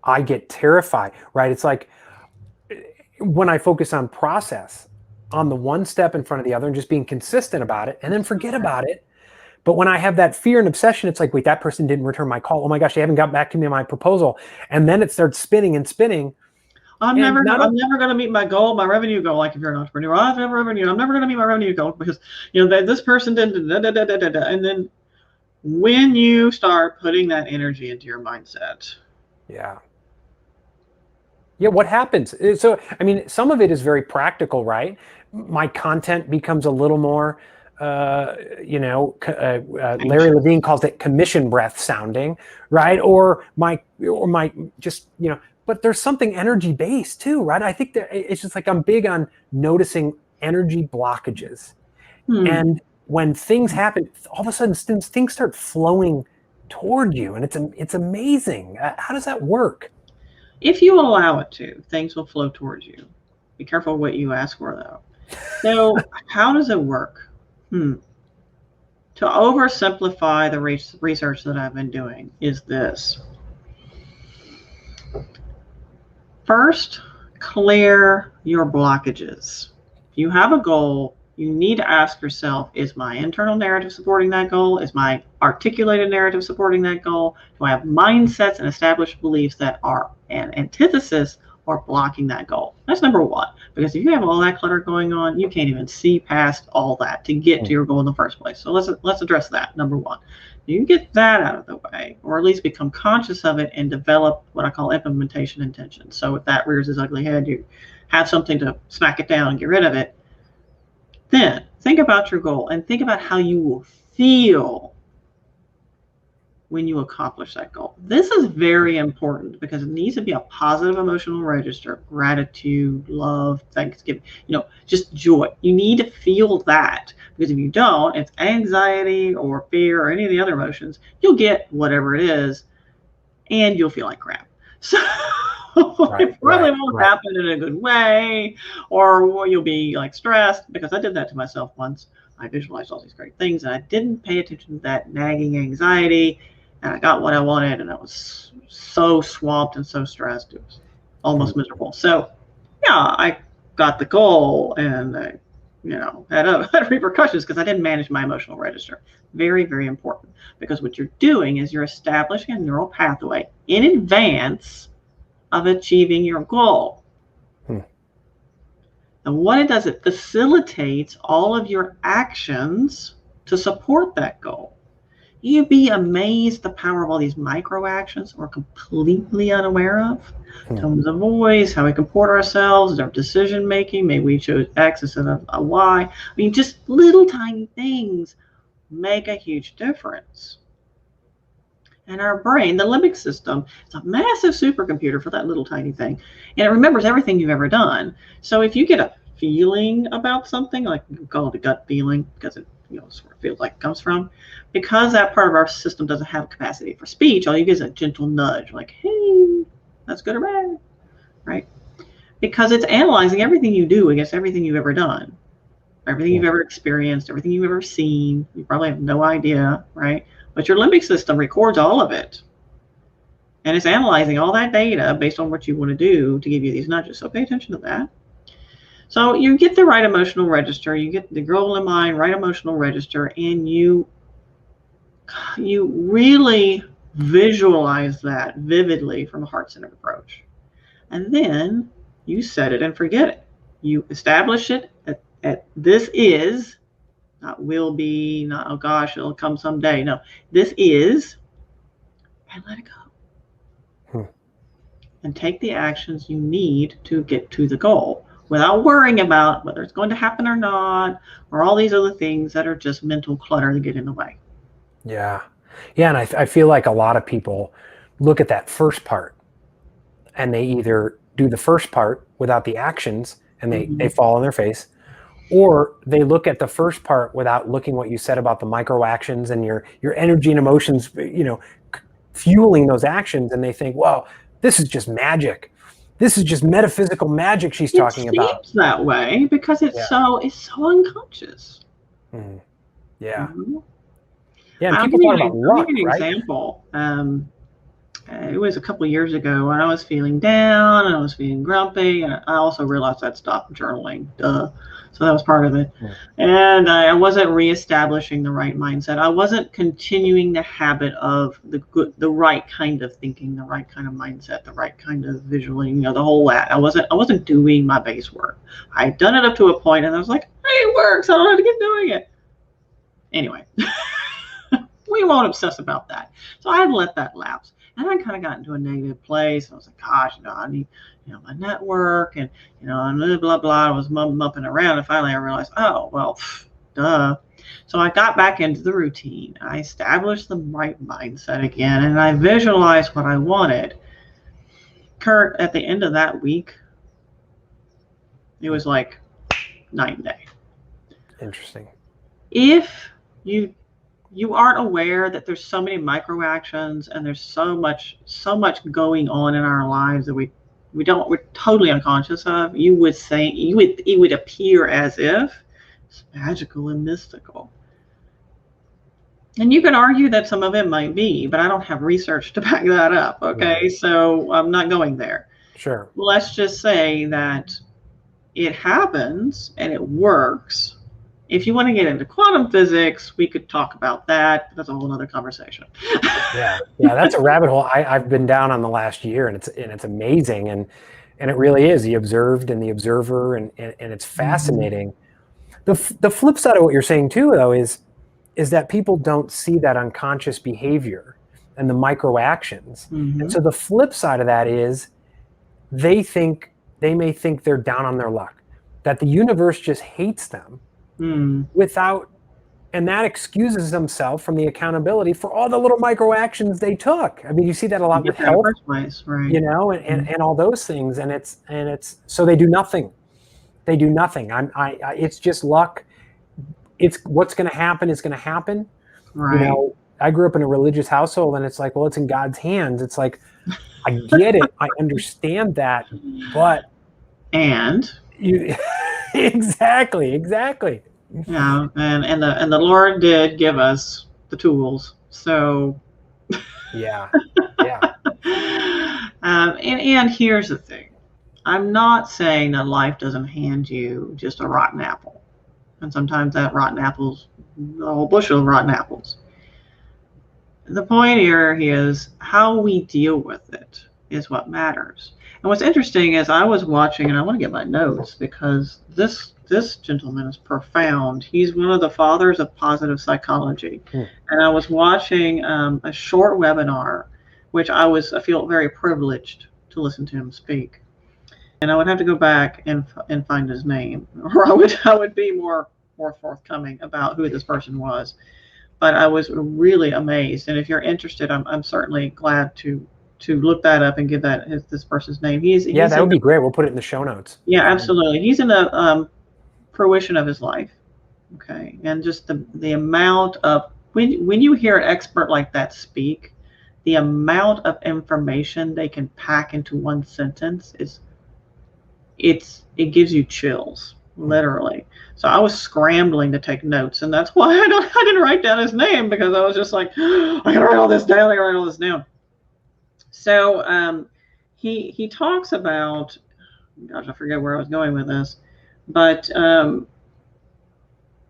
I get terrified, right? It's like when I focus on process, on the one step in front of the other and just being consistent about it and then forget about it. But when I have that fear and obsession, it's like, wait, that person didn't return my call. Oh my gosh, they haven't got back to me on my proposal. And then it starts spinning and spinning. I'm never going to meet my goal, my revenue goal. Like if you're an entrepreneur, I'm never going to meet my revenue goal because, this person did, and then when you start putting that energy into your mindset. Yeah. Yeah. What happens? So, I mean, some of it is very practical, right? My content becomes a little more, Larry Levine calls it commission breath sounding, right? Or my just, but there's something energy based too, right? I think that it's just like, I'm big on noticing energy blockages. And when things happen, all of a sudden things start flowing toward you, and it's amazing. How does that work? If you allow it to, things will flow towards you. Be careful what you ask for, though. So how does it work? To oversimplify the research that I've been doing is this. First, clear your blockages. If you have a goal, you need to ask yourself, is my internal narrative supporting that goal? Is my articulated narrative supporting that goal? Do I have mindsets and established beliefs that are an antithesis or blocking that goal? That's number one. Because if you have all that clutter going on, you can't even see past all that to get to your goal in the first place. So let's address that, number one. You get that out of the way, or at least become conscious of it and develop what I call implementation intention. So if that rears its ugly head, you have something to smack it down and get rid of it. Then think about your goal and think about how you will feel when you accomplish that goal. This is very important because it needs to be a positive emotional register: gratitude, love, thanksgiving, just joy. You need to feel that, because if you don't, it's anxiety or fear or any of the other emotions, you'll get whatever it is and you'll feel like crap. So it probably won't happen in a good way, or you'll be like stressed, because I did that to myself once. I visualized all these great things and I didn't pay attention to that nagging anxiety, and I got what I wanted, and I was so swamped and so stressed, it was almost miserable. So yeah, I got the goal, and I had repercussions because I didn't manage my emotional register. Very, very important, because what you're doing is you're establishing a neural pathway in advance of achieving your goal. And what it does, it facilitates all of your actions to support that goal. You'd be amazed the power of all these micro actions we're completely unaware of. Tones of voice, how we comport ourselves, our decision making. Maybe we chose X instead of a Y. I mean, just little tiny things make a huge difference. And our brain, the limbic system, is a massive supercomputer for that little tiny thing. And it remembers everything you've ever done. So if you get a feeling about something, like we call it a gut feeling, because it sort of feels like it comes from, because that part of our system doesn't have capacity for speech, all you get is a gentle nudge, like, hey, that's good or bad, right? Because it's analyzing everything you do against everything you've ever done, everything you've ever experienced, everything you've ever seen. You probably have no idea, right? But your limbic system records all of it. And it's analyzing all that data based on what you want to do to give you these nudges. So pay attention to that. So you get the right emotional register, you get the goal in mind, right emotional register, and you really visualize that vividly from a heart-centered approach. And then you set it and forget it. You establish it at this is, not will be, not, oh gosh, it'll come someday. No, this is, and let it go. And take the actions you need to get to the goal without worrying about whether it's going to happen or not, or all these other things that are just mental clutter that get in the way. Yeah. Yeah. And I feel like a lot of people look at that first part and they either do the first part without the actions and they fall on their face, or they look at the first part without looking what you said about the micro actions and your energy and emotions, fueling those actions. And they think, well, this is just magic. This is just metaphysical magic she's talking about. It seems that way because it's so unconscious. Yeah. Yeah. And people talk about luck, I'll give you an right? example. it was a couple of years ago when I was feeling down and I was feeling grumpy, and I also realized I'd stopped journaling. Duh. So that was part of it. Yeah. And I wasn't reestablishing the right mindset. I wasn't continuing the habit of the right kind of thinking, the right kind of mindset, the right kind of visualing, the whole that. I wasn't doing my base work. I'd done it up to a point, and I was like, hey, it works. I don't have to keep doing it. Anyway, we won't obsess about that. So I had let that lapse. And I kind of got into a negative place. I was like, gosh, I need, my network and, and blah, blah, blah. I was mupping around. And finally I realized, oh, well, duh. So I got back into the routine. I established the right mindset again, and I visualized what I wanted. Curt, at the end of that week, it was like night and day. Interesting. If you aren't aware that there's so many micro actions and there's so much going on in our lives that we're totally unconscious of, it would appear as if it's magical and mystical. And you can argue that some of it might be, but I don't have research to back that up. Okay. Right. So I'm not going there. Sure. Let's just say that it happens and it works. If you want to get into quantum physics, we could talk about that. That's a whole other conversation. Yeah, that's a rabbit hole I've been down on the last year, and it's amazing, and it really is the observed and the observer, and it's fascinating. Mm-hmm. The flip side of what you're saying too, though, is that people don't see that unconscious behavior and the micro actions, and so the flip side of that is they may think they're down on their luck, that the universe just hates them. And that excuses themselves from the accountability for all the little micro actions they took. I mean, you see that a lot with health, place, right? And all those things. And it's so they do nothing. They do nothing. It's just luck. It's what's going to happen is going to happen. Right. I grew up in a religious household, and it's like, well, it's in God's hands. It's like, I get it. I understand that, but exactly. Yeah, and the Lord did give us the tools. So yeah. And here's the thing. I'm not saying that life doesn't hand you just a rotten apple. And sometimes that rotten apple's a whole bushel of rotten apples. The point here is how we deal with it is what matters. And what's interesting is I was watching, and I want to get my notes because this gentleman is profound. He's one of the fathers of positive psychology. And I was watching a short webinar, which I feel very privileged to listen to him speak. And I would have to go back and find his name, or I would be more forthcoming about who this person was. But I was really amazed. And if you're interested, I'm certainly glad to look that up and give this person's name. That would be great. We'll put it in the show notes. Yeah, absolutely. He's in the fruition of his life. Okay. And just the amount of, when you hear an expert like that speak, the amount of information they can pack into one sentence it gives you chills, literally. So I was scrambling to take notes, and that's why I didn't write down his name, because I was just like, I gotta write all this down. So he talks about, gosh, I forget where I was going with this, but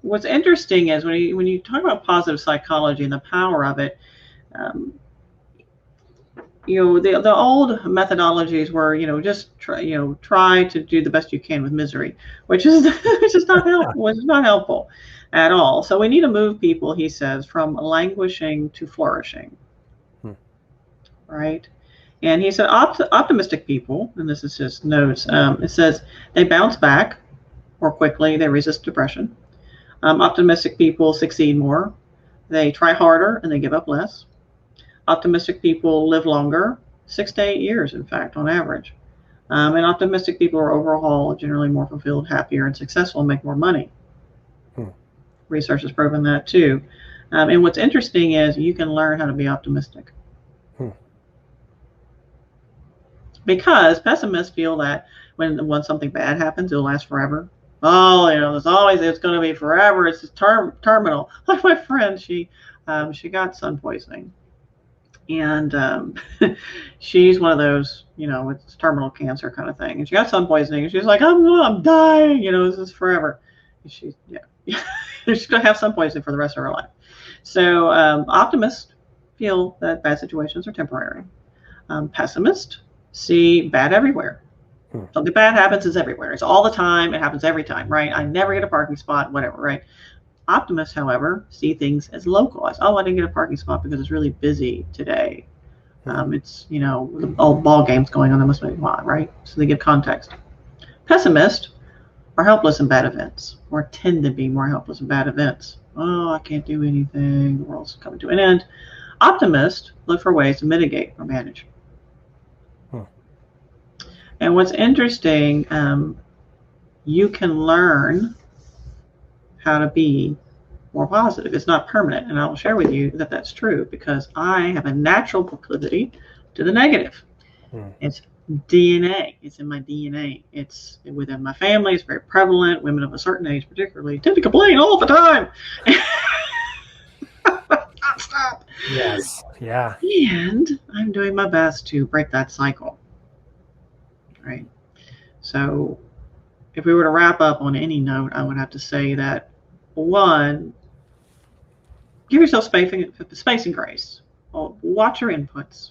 what's interesting is when you talk about positive psychology and the power of it, the old methodologies were, just try to do the best you can with misery, which is not helpful at all. So we need to move people, he says, from languishing to flourishing. Right? And he said optimistic people, and this is his notes, it says they bounce back more quickly, they resist depression. Optimistic people succeed more, they try harder, and they give up less. Optimistic people live longer, 6 to 8 years, in fact, on average. And optimistic people are overall generally more fulfilled, happier, and successful, and make more money. Research has proven that too. And what's interesting is you can learn how to be optimistic. Because pessimists feel that when something bad happens, it'll last forever. Oh, it's going to be forever. It's just terminal. Like my friend, she got sun poisoning. And she's one of those, with terminal cancer kind of thing. And she got sun poisoning. And she's like, I'm dying. This is forever. And she's going to have sun poisoning for the rest of her life. So optimists feel that bad situations are temporary. Pessimists see bad everywhere. Something bad happens is everywhere. It's all the time. It happens every time, right? I never get a parking spot, whatever, right? Optimists, however, see things as localized. Oh, I didn't get a parking spot because it's really busy today. It's, all ball games going on. That must be why, right? So they give context. Pessimists are helpless in bad events, or tend to be more helpless in bad events. Oh, I can't do anything. The world's coming to an end. Optimists look for ways to mitigate or manage. And what's interesting, you can learn how to be more positive. It's not permanent. And I will share with you that that's true because I have a natural proclivity to the negative. It's DNA. It's in my DNA. It's within my family. It's very prevalent. Women of a certain age particularly tend to complain all the time. Stop. Yes. Yeah. And I'm doing my best to break that cycle. Right. So if we were to wrap up on any note, I would have to say that, one, give yourself space and grace. Watch your inputs.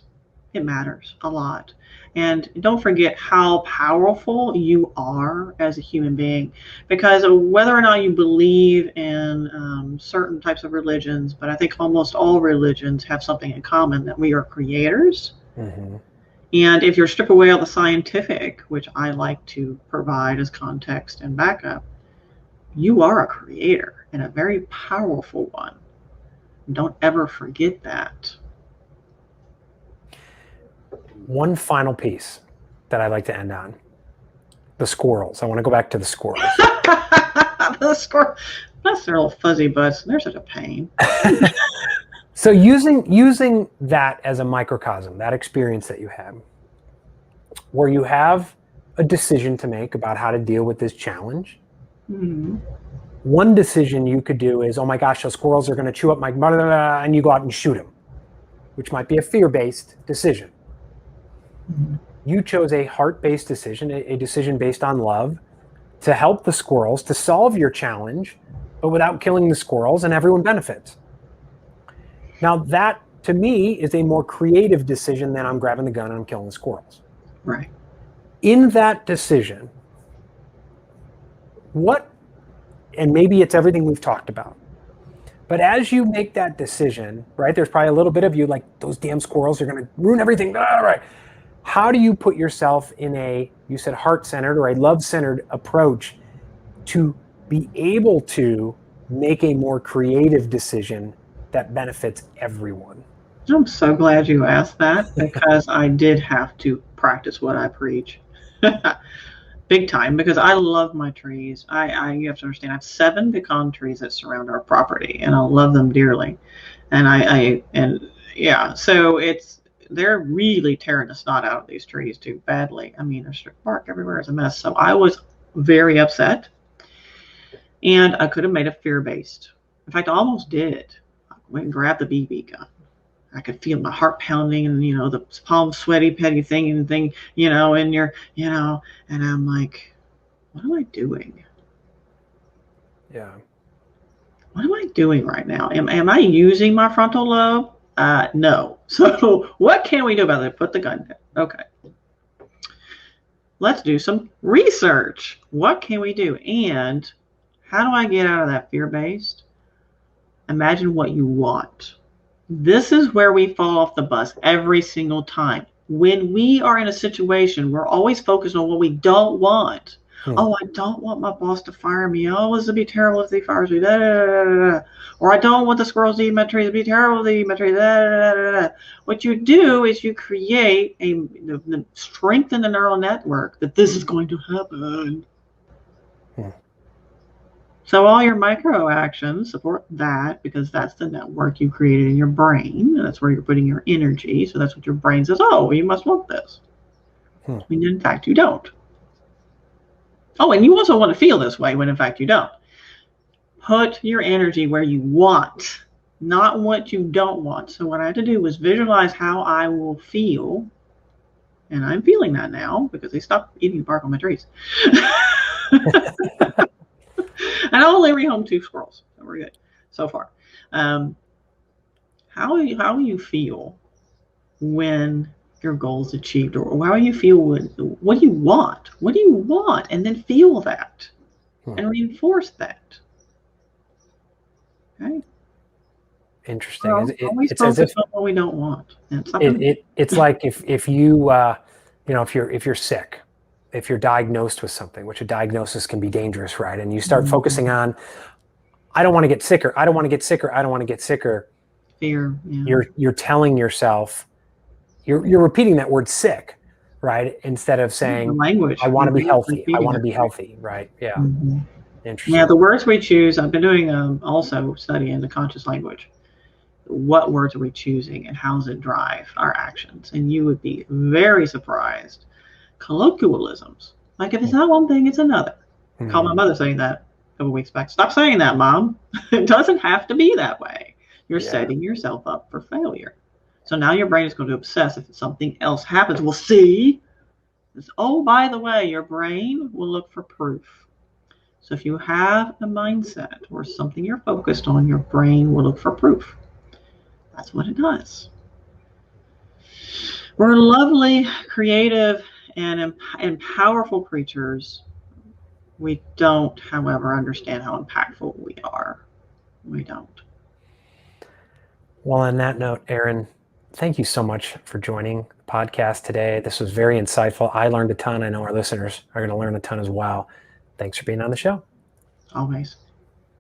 It matters a lot. And don't forget how powerful you are as a human being, because whether or not you believe in certain types of religions, but I think almost all religions have something in common, that we are creators. And if you strip away all the scientific, which I like to provide as context and backup, you are a creator, and a very powerful one. Don't ever forget that. One final piece that I'd like to end on. The squirrels. I want to go back to the squirrels. The squirrel. That's their little fuzzy butts. They're such a pain. So using that as a microcosm, that experience that you had, where you have a decision to make about how to deal with this challenge. One decision you could do is, oh my gosh, those squirrels are going to chew up my blah, blah, blah, and you go out and shoot them, which might be a fear-based decision. You chose a heart-based decision, a decision based on love, to help the squirrels, to solve your challenge, but without killing the squirrels, and everyone benefits. Now that, to me, is a more creative decision than I'm grabbing the gun and I'm killing the squirrels. Right. In that decision, and maybe it's everything we've talked about, but as you make that decision, right, there's probably a little bit of you like, those damn squirrels are going to ruin everything. All right. How do you put yourself in you said heart-centered or a love-centered approach to be able to make a more creative decision that benefits everyone? I'm so glad you asked that, because I did have to practice what I preach. Big time, because I love my trees. You have to understand, I have 7 pecan trees that surround our property, and I love them dearly. And so they're really tearing the snot out of these trees too badly. I mean, there's bark everywhere. It's a mess. So I was very upset, and I could have made a fear-based. In fact, I almost did. I went and grabbed the BB gun. I could feel my heart pounding, and the palm sweaty, petty thing, and I'm like, what am I doing? Yeah. What am I doing right now? Am I using my frontal lobe? No. So what can we do about it? Put the gun down. Okay. Let's do some research. What can we do? And how do I get out of that fear-based? Imagine what you want. This is where we fall off the bus every single time. When we are in a situation, we're always focused on what we don't want. Oh, I don't want my boss to fire me. Oh, this would be terrible if they fires me. Da, da, da, da, da. Or I don't want the squirrels to eat my trees. It'd be terrible if they eat my trees. Da, da, da, da. What you do is you create strengthen the neural network that this is going to happen. So all your micro actions support that, because that's the network you created in your brain. And that's where you're putting your energy. So that's what your brain says, oh, you must want this. When in fact you don't. Oh, and you also want to feel this way when in fact you don't. Put your energy where you want not what you don't want. So what I had to do was visualize how I will feel. And I'm feeling that now because they stopped eating the bark on my trees. And I only rehome 2 squirrels. So we're good so far. How will you feel when your goal is achieved? Or how will you feel what do you want? What do you want? And then feel that and reinforce that. Okay. Interesting. Always It's as focus if on what we don't want. it's like if you if you're sick, if you're diagnosed with something, which a diagnosis can be dangerous, right? And you start focusing on, I don't want to get sicker. I don't want to get sicker. I don't want to get sicker. Fear. Yeah. You're telling yourself, you're repeating that word sick, right? Instead of saying, language. I want to be healthy. I want to be healthy, right? Yeah. Mm-hmm. Interesting. Yeah, the words we choose, I've been doing also studying the conscious language. What words are we choosing and how does it drive our actions? And you would be very surprised. Colloquialisms. Like if it's not one thing, it's another. Mm-hmm. Called my mother saying that a couple weeks back. Stop saying that, Mom. It doesn't have to be that way. You're setting yourself up for failure. So now your brain is going to obsess if something else happens. We'll see. Oh, by the way, your brain will look for proof. So if you have a mindset or something you're focused on, your brain will look for proof. That's what it does. We're lovely, creative, and powerful creatures. We don't, however, understand how impactful we are. We don't. Well, on that note, Erin, thank you so much for joining the podcast today. This was very insightful. I learned a ton. I know our listeners are going to learn a ton as well. Thanks for being on the show. Always.